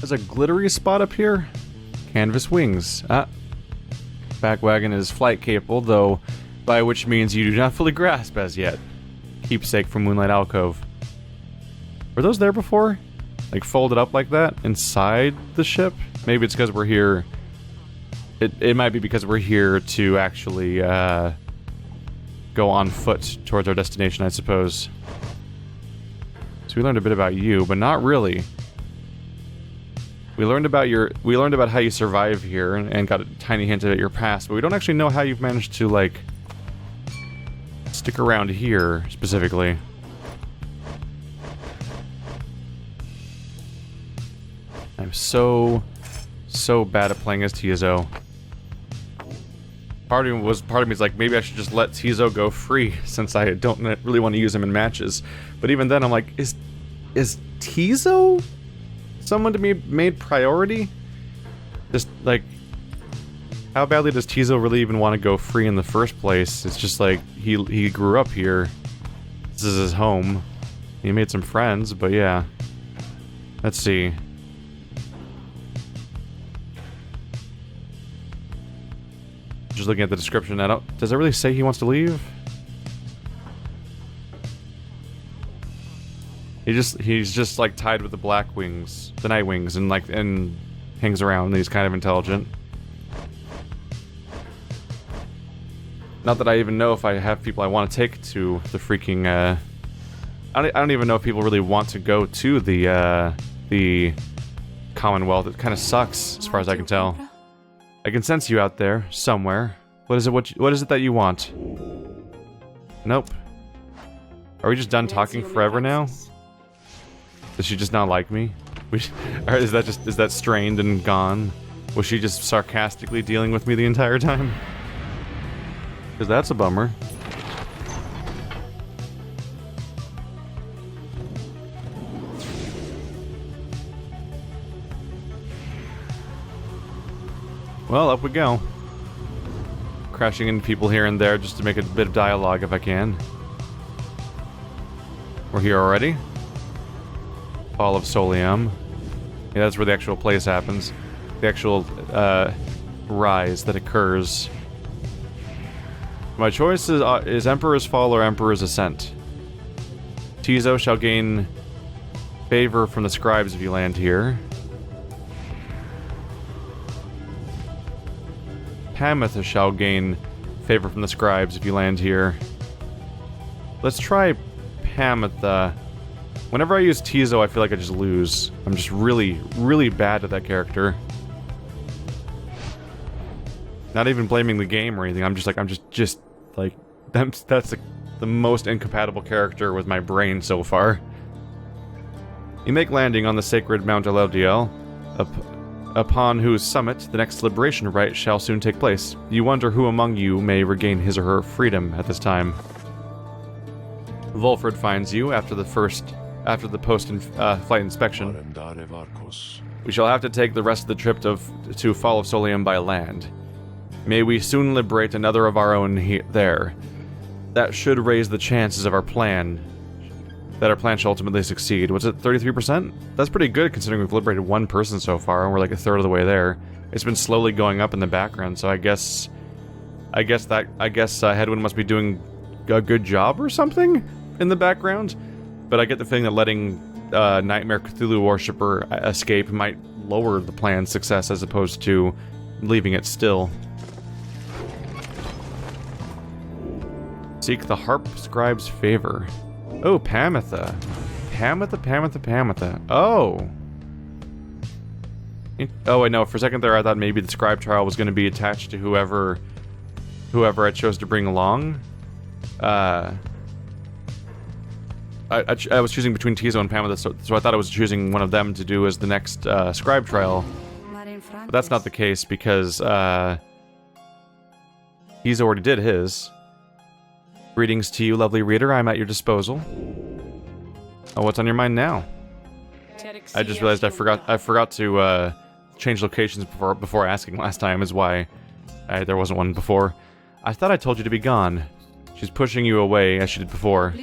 There's a glittery spot up here. Canvas wings. Ah. Back wagon is flight capable, though, by which means you do not fully grasp as yet. Keepsake from Moonlight Alcove. Were those there before? Like folded up like that inside the ship? Maybe it's because we're here. It might be because we're here to actually go on foot towards our destination, I suppose. So we learned a bit about you, but not really. We learned about how you survive here and got a tiny hint at your past, but we don't actually know how you've managed to, like, stick around here specifically. I'm so bad at playing as Tizo. Part of me is like, maybe I should just let Tizo go free since I don't really want to use him in matches. But even then, I'm like, is Tizo someone to be made priority? Just like, how badly does Tizo really even want to go free in the first place? It's just like he grew up here. This is his home. He made some friends, but yeah. Let's see. Just looking at the description, does it really say he wants to leave? He's just like tied with the black wings, the night wings, and hangs around, and he's kind of intelligent. Not that I even know if I have people I want to take to the freaking, I don't even know if people really want to go to the Commonwealth. It kind of sucks, as far as I can tell. I can sense you out there, somewhere. What is it that you want? Nope. Are we just done talking forever now? Does she just not like me? Or is that strained and gone? Was she just sarcastically dealing with me the entire time? Because that's a bummer. Well, up we go. Crashing into people here and there just to make a bit of dialogue if I can. We're here already. Fall of Solium. Yeah, that's where the actual place happens. The actual rise that occurs. My choice is Emperor's Fall or Emperor's Ascent. Tizo shall gain favor from the Scribes if you land here. Pamatha shall gain favor from the Scribes if you land here. Let's try Pamatha. Whenever I use Tizo, I feel like I just lose. I'm just really, really bad at that character. Not even blaming the game or anything. I'm just like, that's the most incompatible character with my brain so far. You make landing on the sacred Mount Elodiel, upon whose summit the next liberation rite shall soon take place. You wonder who among you may regain his or her freedom at this time. Volford finds you after the post-flight inspection. We shall have to take the rest of the trip to Fall of Solium by land. May we soon liberate another of our own there. That should raise the chances of our plan. That our plan shall ultimately succeed. Was it 33%? That's pretty good considering we've liberated one person so far, and we're like a third of the way there. It's been slowly going up in the background, so I guess Headwind must be doing a good job or something in the background. But I get the feeling that letting Nightmare Cthulhu Worshipper escape might lower the plan's success as opposed to leaving it still. Seek the Harp Scribe's favor. Oh, Pamatha. Pamatha. Oh. Oh, wait, no. For a second there, I thought maybe the Scribe trial was going to be attached to whoever I chose to bring along. I was choosing between Tizo and Pamatha, so I thought I was choosing one of them to do as the next Scribe trial. But that's not the case, because he's already did his. Greetings to you, lovely reader. I'm at your disposal. Oh, what's on your mind now? I just realized I forgot to change locations before asking last time, is why there wasn't one before. I thought I told you to be gone. She's pushing you away, as she did before.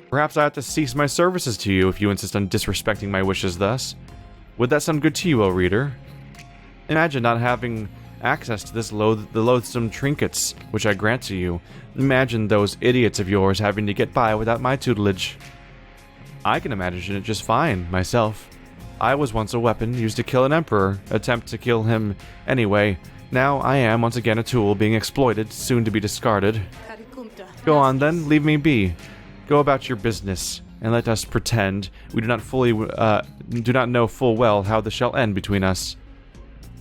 Perhaps I have to cease my services to you if you insist on disrespecting my wishes thus. Would that sound good to you, O reader? Imagine not having access to the loathsome trinkets which I grant to you. Imagine those idiots of yours having to get by without my tutelage. I can imagine it just fine, myself. I was once a weapon used to kill an emperor, attempt to kill him anyway. Now I am once again a tool being exploited, soon to be discarded. Go on then, leave me be. Go about your business, and let us pretend we do not know full well how this shall end between us.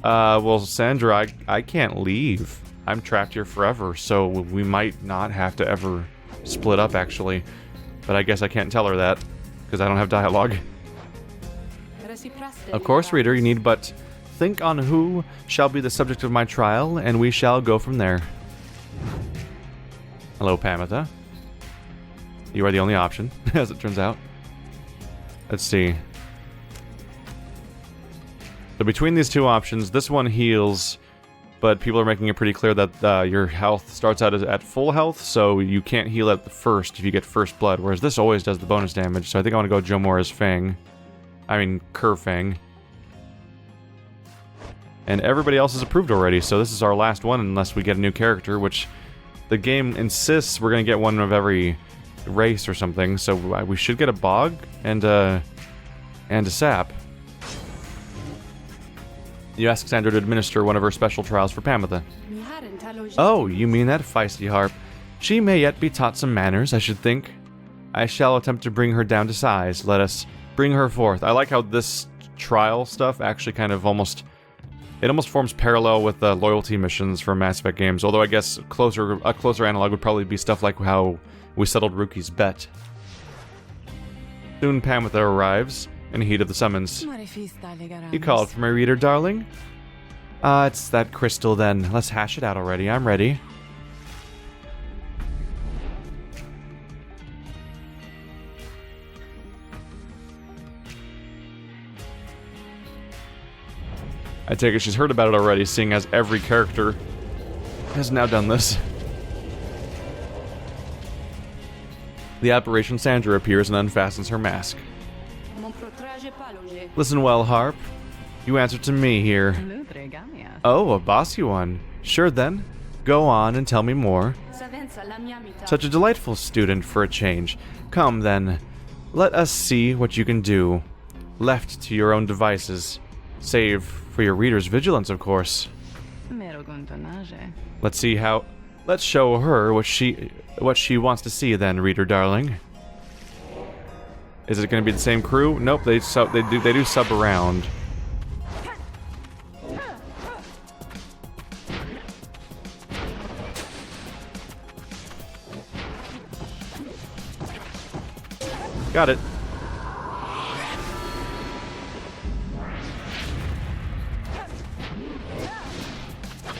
Well, Sandra, I can't leave. I'm trapped here forever, so we might not have to ever split up, actually. But I guess I can't tell her that, because I don't have dialogue. Of course, reader, you need but think on who shall be the subject of my trial, and we shall go from there. Hello, Pamatha. You are the only option, as it turns out. Let's see. So between these two options, this one heals, but people are making it pretty clear that your health starts out at full health, so you can't heal at the first if you get first blood, whereas this always does the bonus damage, so I think I want to go Jomora's Fang. I mean, Cur Fang. And everybody else is approved already, so this is our last one unless we get a new character, which the game insists we're going to get one of every race or something, so we should get a Bog and a Sap. You ask Sandra to administer one of her special trials for Pamatha. Oh, you mean that feisty harp. She may yet be taught some manners, I should think. I shall attempt to bring her down to size. Let us bring her forth. I like how this trial stuff actually kind of almost forms parallel with the loyalty missions from Mass Effect games, although I guess a closer analog would probably be stuff like how we settled Ruki's bet. Soon Pamatha arrives, in heat of the summons. You called for my reader, darling? It's that crystal then. Let's hash it out already. I'm ready. I take it she's heard about it already, seeing as every character has now done this. The aberration Sandra appears and unfastens her mask. Listen well, Harp. You answer to me here. Oh, a bossy one. Sure then. Go on and tell me more. Such a delightful student for a change. Come then. Let us see what you can do. Left to your own devices. Save for your reader's vigilance, of course. Let's see how... Let's show her what she wants to see then, reader darling. Is it going to be the same crew? Nope, they do sub around. Got it.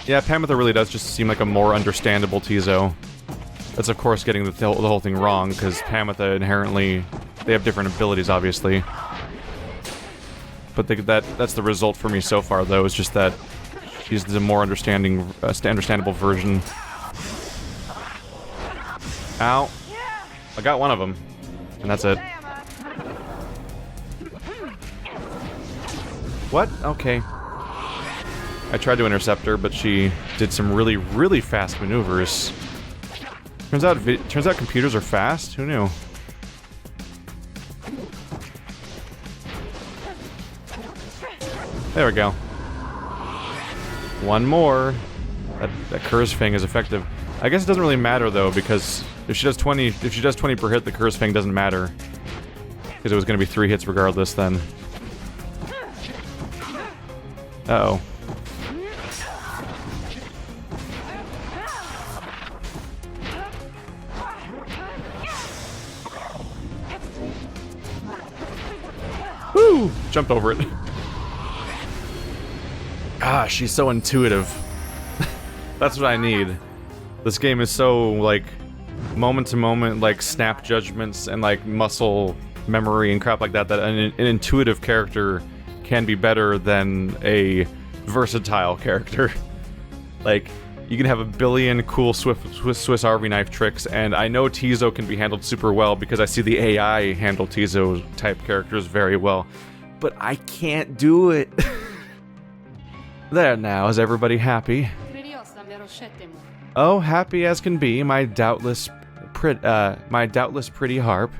Yeah, Pamatha really does just seem like a more understandable Tizo. That's of course getting the whole thing wrong, because Pamatha inherently... They have different abilities, obviously. But that's the result for me so far, though, is just that she's the more understandable version. Ow. I got one of them. And that's it. What? Okay. I tried to intercept her, but she did some really, really fast maneuvers. Turns out computers are fast? Who knew? There we go. One more. That Curse Fang is effective. I guess it doesn't really matter though, because if she does 20 per hit, the Curse Fang doesn't matter. Because it was going to be 3 hits regardless then. Uh-oh. Woo! Jumped over it. Ah, she's so intuitive. That's what I need. This game is so, like, moment to moment, like, snap judgments and, like, muscle memory and crap like that, that an intuitive character can be better than a versatile character. Like, you can have a billion cool Swiss Army knife tricks, and I know Tizo can be handled super well because I see the AI handle Tizo type characters very well. but I can't do it. There now, is everybody happy? Oh, happy as can be, my doubtless pretty harp.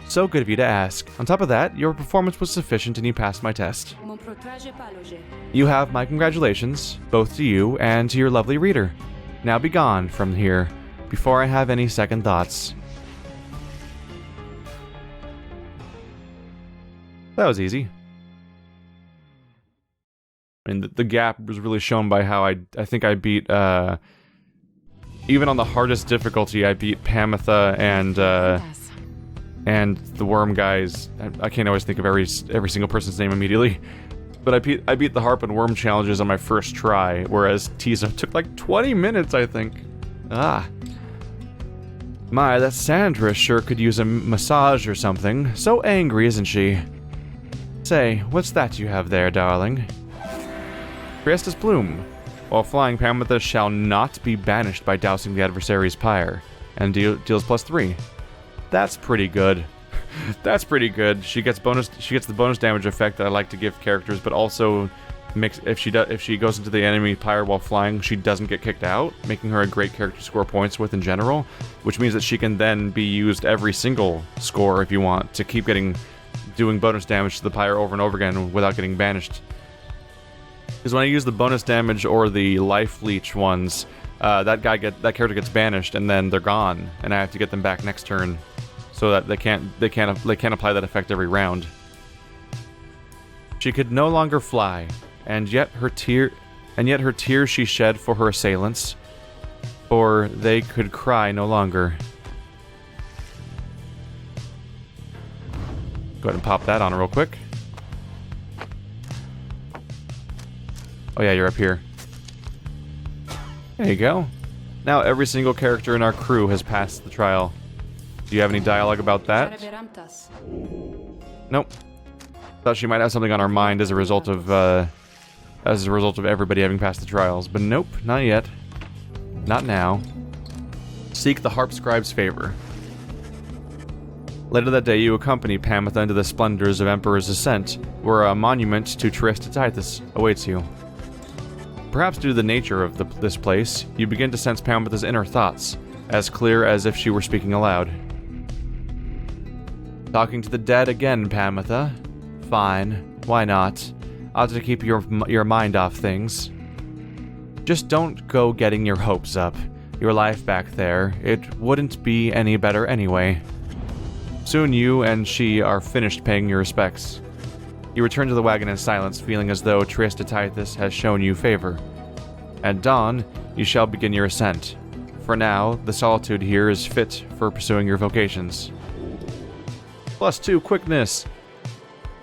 So good of you to ask. On top of that, your performance was sufficient and you passed my test. You have my congratulations, both to you and to your lovely reader. Now be gone from here, before I have any second thoughts. That was easy. I mean, the gap was really shown by how I think I beat, even on the hardest difficulty, I beat Pamatha and the worm guys. I can't always think of every single person's name immediately. But I beat the harp and worm challenges on my first try, whereas Tisa took like 20 minutes, I think. Ah. My, that Sandra sure could use a massage or something. So angry, isn't she? Say, what's that you have there, darling? Triesta's Plume. While flying, Pamatha shall not be banished by dousing the adversaries' Pyre, and deals +3. That's pretty good. That's pretty good. She gets the bonus damage effect that I like to give characters, but also if she goes into the enemy Pyre while flying, she doesn't get kicked out, making her a great character to score points with in general, which means that she can then be used every single score if you want to keep doing bonus damage to the Pyre over and over again without getting banished. Because when I use the bonus damage or the life leech ones, that character gets banished and then they're gone, and I have to get them back next turn, so that they can't apply that effect every round. She could no longer fly, and yet her tears she shed for her assailants, for they could cry no longer. Go ahead and pop that on real quick. Oh yeah, you're up here. There you go. Now every single character in our crew has passed the trial. Do you have any dialogue about that? Nope. Thought she might have something on her mind as a result of everybody having passed the trials, but nope, not yet. Not now. Seek the Harp Scribe's favor. Later that day, you accompany Pamatha into the splendors of Emperor's Ascent, where a monument to Triesta awaits you. Perhaps due to the nature of this place, you begin to sense Pamatha's inner thoughts, as clear as if she were speaking aloud. Talking to the dead again, Pamatha. Fine, why not? Ought to keep your mind off things. Just don't go getting your hopes up. Your life back there, it wouldn't be any better anyway. Soon you and she are finished paying your respects. You return to the wagon in silence, feeling as though Triesta has shown you favor. At dawn, you shall begin your ascent. For now, the solitude here is fit for pursuing your vocations. +2 quickness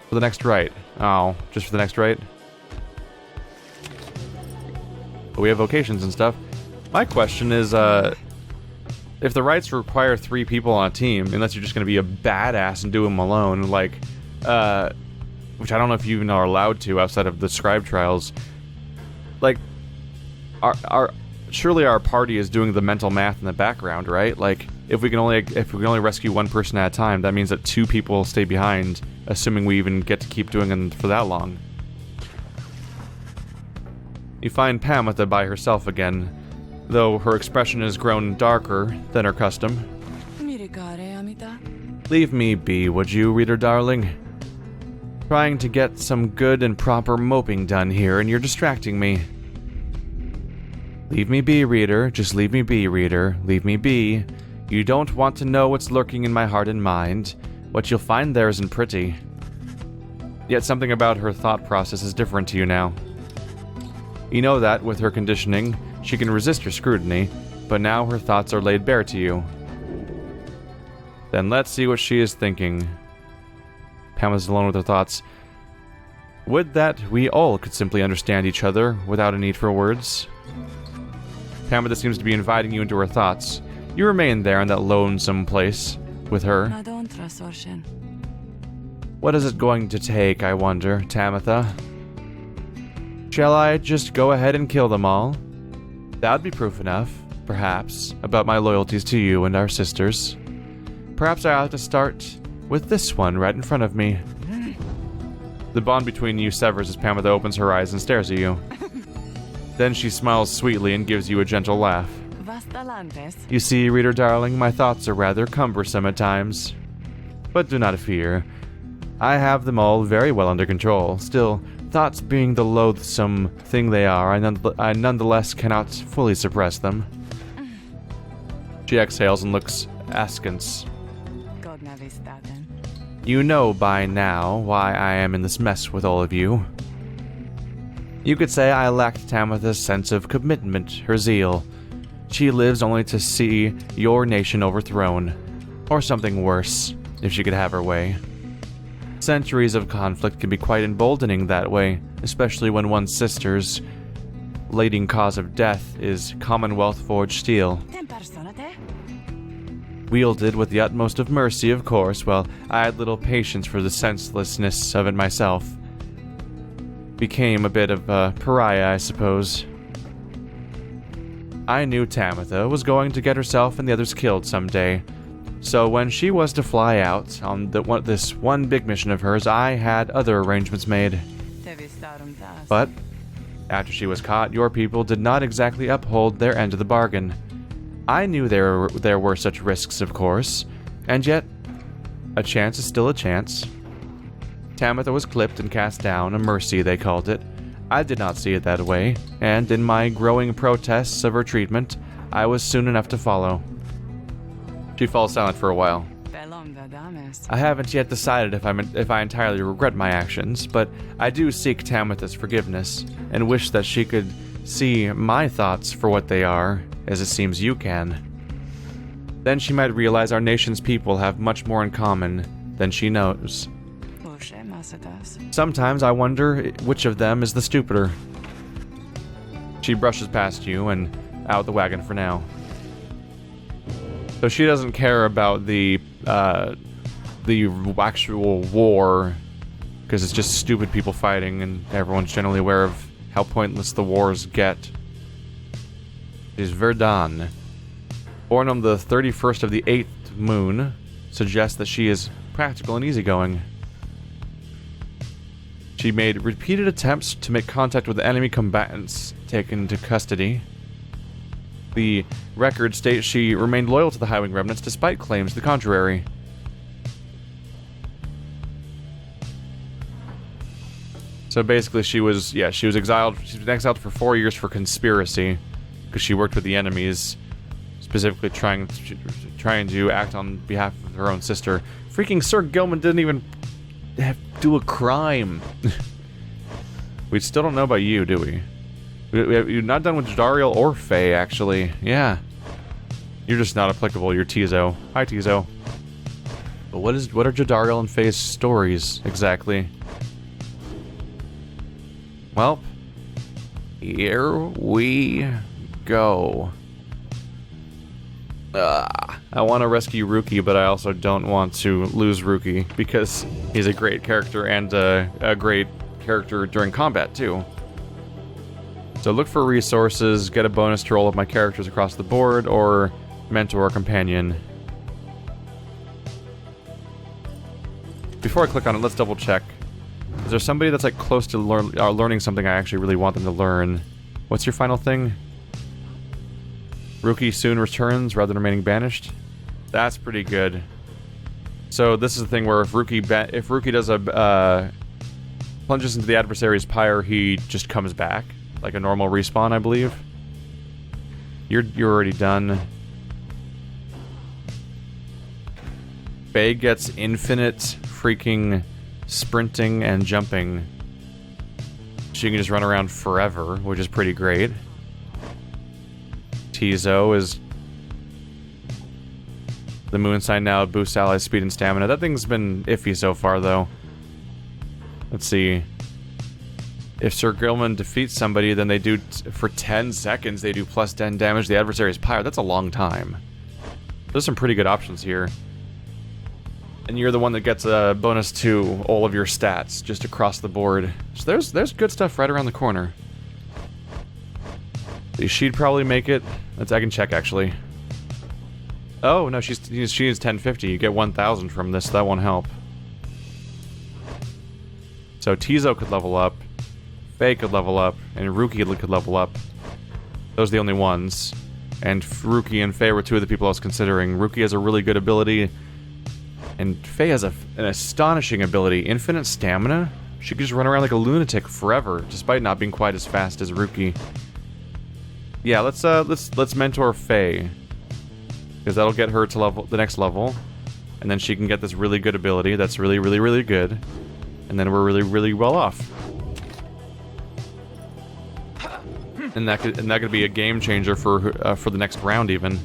for the next rite. Oh, just for the next rite? But we have vocations and stuff. My question is, if the rites require 3 people on a team, unless you're just going to be a badass and do them alone, like, which I don't know if you even are allowed to outside of the Scribe trials, like, surely our party is doing the mental math in the background, right? Like, if we can only rescue one person at a time, that means that 2 people stay behind, assuming we even get to keep doing them for that long. You find Pamatha by herself again, though her expression has grown darker than her custom. Leave me be, would you, reader darling? Trying to get some good and proper moping done here, and you're distracting me. Leave me be, reader. Just leave me be, reader. Leave me be. You don't want to know what's lurking in my heart and mind. What you'll find there isn't pretty. Yet something about her thought process is different to you now. You know that, with her conditioning, she can resist your scrutiny, but now her thoughts are laid bare to you. Then let's see what she is thinking. Pamela's alone with her thoughts. Would that we all could simply understand each other without a need for words. Pamatha seems to be inviting you into her thoughts. You remain there in that lonesome place with her. What is it going to take, I wonder, Tamatha? Shall I just go ahead and kill them all? That'd be proof enough, perhaps, about my loyalties to you and our sisters. Perhaps I ought to start with this one right in front of me. The bond between you severs as Pamatha opens her eyes and stares at you. Then she smiles sweetly and gives you a gentle laugh. You see, reader darling, my thoughts are rather cumbersome at times. But do not fear. I have them all very well under control. Still, thoughts being the loathsome thing they are, I nonetheless cannot fully suppress them. She exhales and looks askance. You know by now why I am in this mess with all of you. You could say I lacked Tamatha's sense of commitment, her zeal. She lives only to see your nation overthrown, or something worse, if she could have her way. Centuries of conflict can be quite emboldening that way, especially when one's sister's leading cause of death is Commonwealth-forged steel. Wielded with the utmost of mercy, of course, while I had little patience for the senselessness of it myself. Became a bit of a pariah, I suppose. I knew Pamatha was going to get herself and the others killed someday, so when she was to fly out on this one big mission of hers, I had other arrangements made. But, after she was caught, your people did not exactly uphold their end of the bargain. I knew there were such risks, of course, and yet, a chance is still a chance. Pamatha was clipped and cast down, a mercy they called it. I did not see it that way, and in my growing protests of her treatment, I was soon enough to follow. She falls silent for a while. I haven't yet decided if I entirely regret my actions, but I do seek Tamatha's forgiveness, and wish that she could see my thoughts for what they are, as it seems you can. Then she might realize our nation's people have much more in common than she knows. Sometimes I wonder which of them is the stupider. She brushes past you and out the wagon for now. So she doesn't care about the actual war, because it's just stupid people fighting, and everyone's generally aware of how pointless the wars get. She's Verdun. Born on the 31st of the 8th moon, suggests that she is practical and easygoing. She made repeated attempts to make contact with enemy combatants taken into custody. The record states she remained loyal to the Highwing Remnants despite claims to the contrary. So basically she was exiled. She's been exiled for 4 years for conspiracy, because she worked with the enemies, specifically trying to act on behalf of her own sister. Freaking Sir Gilman didn't even do a crime. We still don't know about you, do we? You're not done with Jadariel or Faye, actually. Yeah. You're just not applicable. You're Tizo. Hi, Tizo. But what are Jadariel and Faye's stories, exactly? Well, here we go. I want to rescue Rookie, but I also don't want to lose Rookie, because he's a great character and a great character during combat, too. So look for resources, get a bonus to roll of my characters across the board, or mentor or companion. Before I click on it, let's double check. Is there somebody that's like close to learning something I actually really want them to learn? What's your final thing? Rookie soon returns rather than remaining banished. That's pretty good. So this is the thing where if Rookie does a plunges into the adversary's pyre, he just comes back like a normal respawn, I believe. You're already done. Faye gets infinite freaking sprinting and jumping. She can just run around forever, which is pretty great. Tizo is the moon sign now, boosts allies' speed and stamina. That thing's been iffy so far, though. Let's see. If Sir Gilman defeats somebody, then they do, for 10 seconds, they do plus 10 damage to the adversary's pyre. That's a long time. There's some pretty good options here. And you're the one that gets a bonus to all of your stats, just across the board. So there's good stuff right around the corner. She'd probably make it. I can check, actually. Oh, no, she is 1050. You get 1,000 from this, so that won't help. So Tizo could level up, Faye could level up, and Ruki could level up. Those are the only ones. And Ruki and Faye were two of the people I was considering. Ruki has a really good ability, and Faye has an astonishing ability. Infinite stamina? She could just run around like a lunatic forever, despite not being quite as fast as Ruki. Yeah, let's mentor Faye, because that'll get her to the next level, and then she can get this really good ability that's really, really, really good, and then we're really, really well off. And that could be a game changer for the next round even.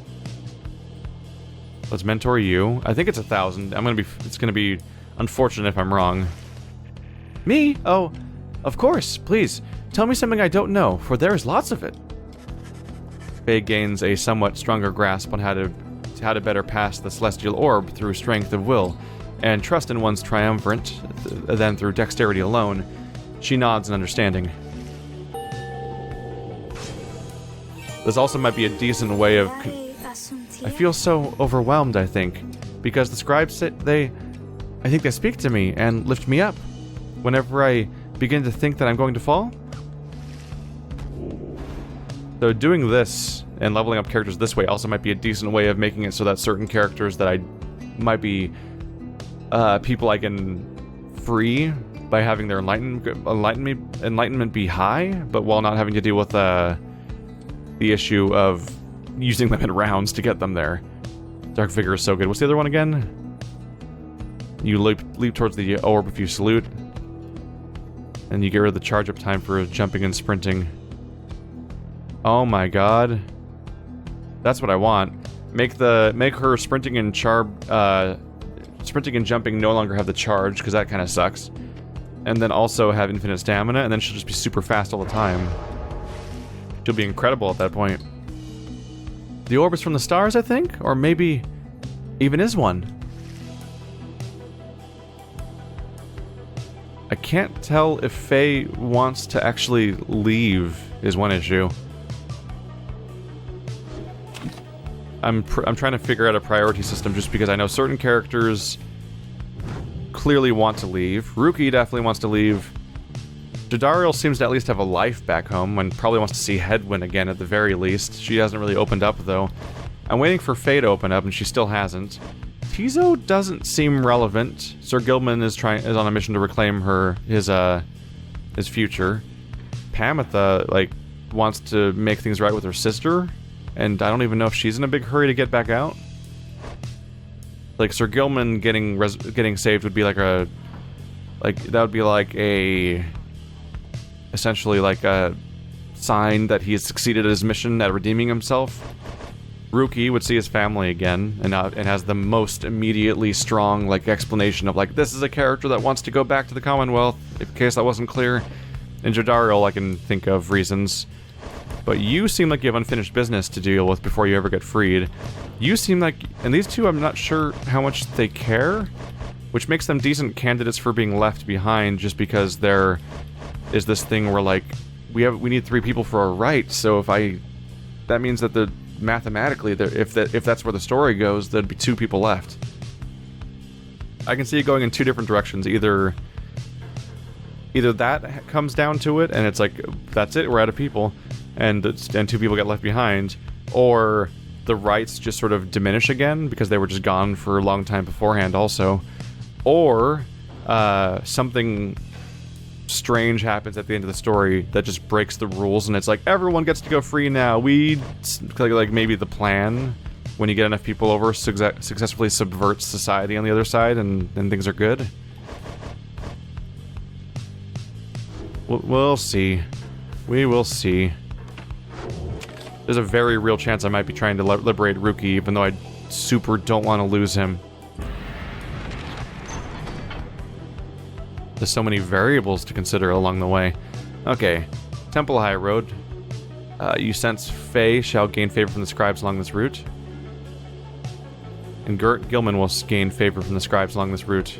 Let's mentor you. I think it's 1,000. It's gonna be unfortunate if I'm wrong. Me? Oh, of course. Please tell me something I don't know, for there is lots of it. Faye gains a somewhat stronger grasp on how to better pass the celestial orb through strength of will, and trust in one's triumvirate than through dexterity alone. She nods in understanding. This also might be a decent way of... I feel so overwhelmed, I think, because the scribes I think they speak to me and lift me up whenever I begin to think that I'm going to fall. So doing this and leveling up characters this way also might be a decent way of making it so that certain characters that I might be people I can free by having their enlightenment be high, but while not having to deal with the issue of using them in rounds to get them there. Dark Vigor is so good. What's the other one again? You leap towards the orb if you salute, and you get rid of the charge up time for jumping and sprinting. Oh my god, that's what I want. Make her sprinting and jumping no longer have the charge, because that kind of sucks. And then also have infinite stamina, and then she'll just be super fast all the time. She'll be incredible at that point. The orb is from the stars, I think? Or maybe even is one. I can't tell if Faye wants to actually leave, is one issue. I'm trying to figure out a priority system just because I know certain characters clearly want to leave. Ruki definitely wants to leave. Jadariel seems to at least have a life back home and probably wants to see Hedwyn again at the very least. She hasn't really opened up though. I'm waiting for Faye to open up and she still hasn't. Tizo doesn't seem relevant. Sir Gilman is on a mission to reclaim his future. Pamatha wants to make things right with her sister, and I don't even know if she's in a big hurry to get back out. Sir Gilman getting saved would be essentially a sign that he has succeeded at his mission at redeeming himself. Ruki would see his family again, and has the most immediately strong explanation of this is a character that wants to go back to the Commonwealth, in case that wasn't clear. In Jadariel, I can think of reasons. But you seem like you have unfinished business to deal with before you ever get freed. You seem like... And these two, I'm not sure how much they care, which makes them decent candidates for being left behind, just because there is this thing where, we need 3 people for a Rite, so that means that mathematically, if that's where the story goes, there'd be 2 people left. I can see it going in 2 different directions. Either that comes down to it, and it's that's it, we're out of people, and 2 people get left behind, or the Rites just sort of diminish again because they were just gone for a long time beforehand also, or something strange happens at the end of the story that just breaks the rules, and it's everyone gets to go free now. Maybe the plan, when you get enough people over, successfully subverts society on the other side, and things are good. We'll see. We will see. There's a very real chance I might be trying to liberate Ruki, even though I super don't want to lose him. There's so many variables to consider along the way. Okay, Temple High Road. You sense Faye shall gain favor from the scribes along this route. And Gilman will gain favor from the scribes along this route.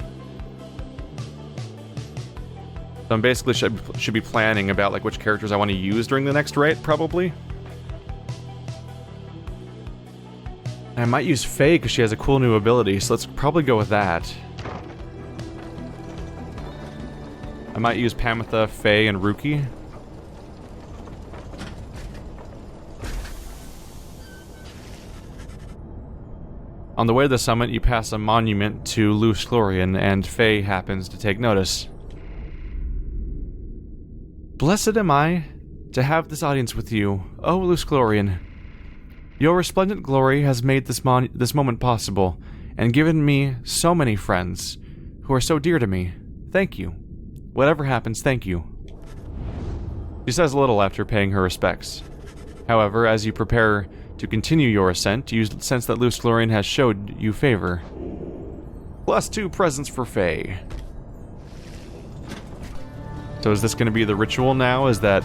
So I'm basically should be planning about which characters I want to use during the next Rite, probably. I might use Faye because she has a cool new ability, so let's probably go with that. I might use Pamatha, Faye, and Rookie. On the way to the summit, you pass a monument to Luce Glorian, and Faye happens to take notice. Blessed am I to have this audience with you, O Luce Glorian. Your resplendent glory has made this moment possible, and given me so many friends who are so dear to me. Thank you. Whatever happens, thank you. She says little after paying her respects. However, as you prepare to continue your ascent, you sense that Luce Glorian has showed you favor. +2 presents for Faye. So is this going to be the ritual now? Is that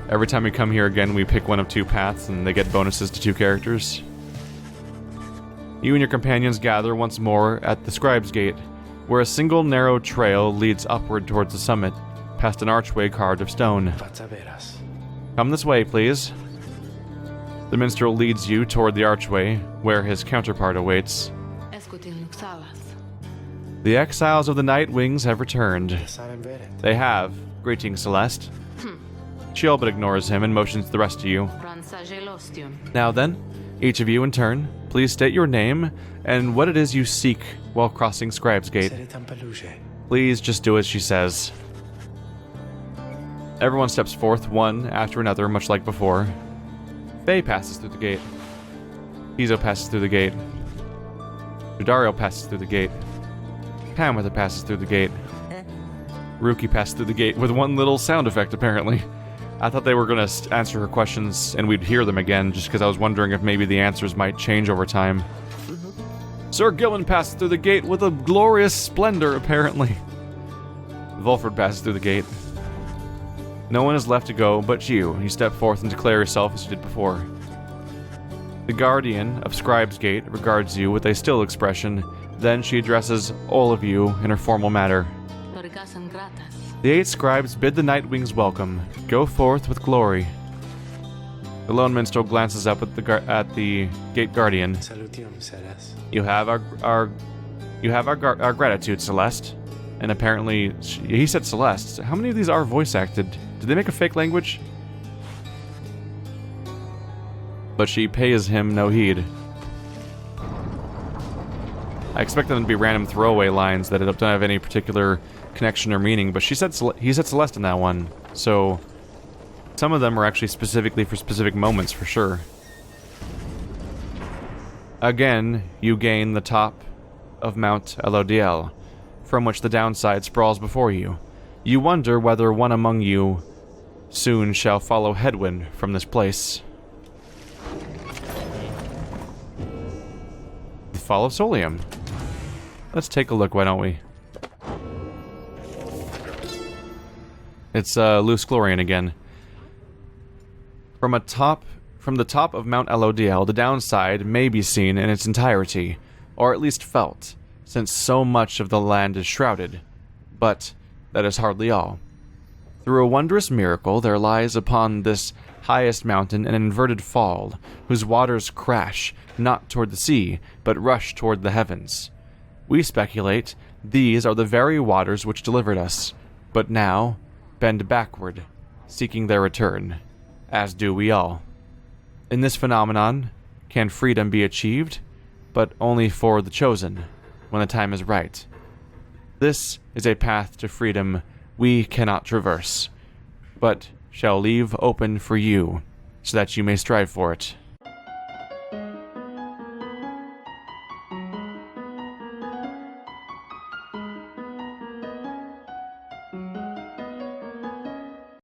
every time we come here again, we pick one of 2 paths and they get bonuses to 2 characters? You and your companions gather once more at the Scribe's Gate, where a single narrow trail leads upward towards the summit, past an archway carved of stone. Come this way, please. The minstrel leads you toward the archway, where his counterpart awaits. The exiles of the Night Wings have returned. They have. Greetings, Celeste. She all but ignores him and motions to the rest of you. Now then, each of you in turn, please state your name and what it is you seek while crossing Scribe's Gate. Please just do as she says. Everyone steps forth, one after another, much like before. Faye passes through the gate. Izo passes through the gate. Dudario passes through the gate. Pamatha passes through the gate. Rookie passes through the gate with one little sound effect, apparently. I thought they were going to answer her questions and we'd hear them again, just because I was wondering if maybe the answers might change over time. Sir Gillen passes through the gate with a glorious splendor, apparently. Volford passes through the gate. No one is left to go but you. You step forth and declare yourself as you did before. The guardian of Scribe's Gate regards you with a still expression, then she addresses all of you in her formal manner. The 8 scribes bid the Night Wings welcome. Go forth with glory. The lone minstrel glances up at the gate guardian. You have our gratitude, Celeste. And apparently, he said Celeste. How many of these are voice acted? Did they make a fake language? But she pays him no heed. I expect them to be random throwaway lines that don't have any particular connection or meaning, but he said Celeste in that one, so some of them are actually specifically for specific moments for sure. Again, you gain the top of Mount Elodiel, from which the downside sprawls before you. You wonder whether one among you soon shall follow headwind from this place. The Fall of Solium. Let's take a look, why don't we? It's Luce Glorian again. From the top of Mount Elodiel, the downside may be seen in its entirety, or at least felt, since so much of the land is shrouded. But that is hardly all. Through a wondrous miracle, there lies upon this highest mountain an inverted fall, whose waters crash, not toward the sea, but rush toward the heavens. We speculate these are the very waters which delivered us, but now bend backward, seeking their return, as do we all. In this phenomenon, can freedom be achieved, but only for the chosen, when the time is right. This is a path to freedom we cannot traverse, but shall leave open for you, so that you may strive for it.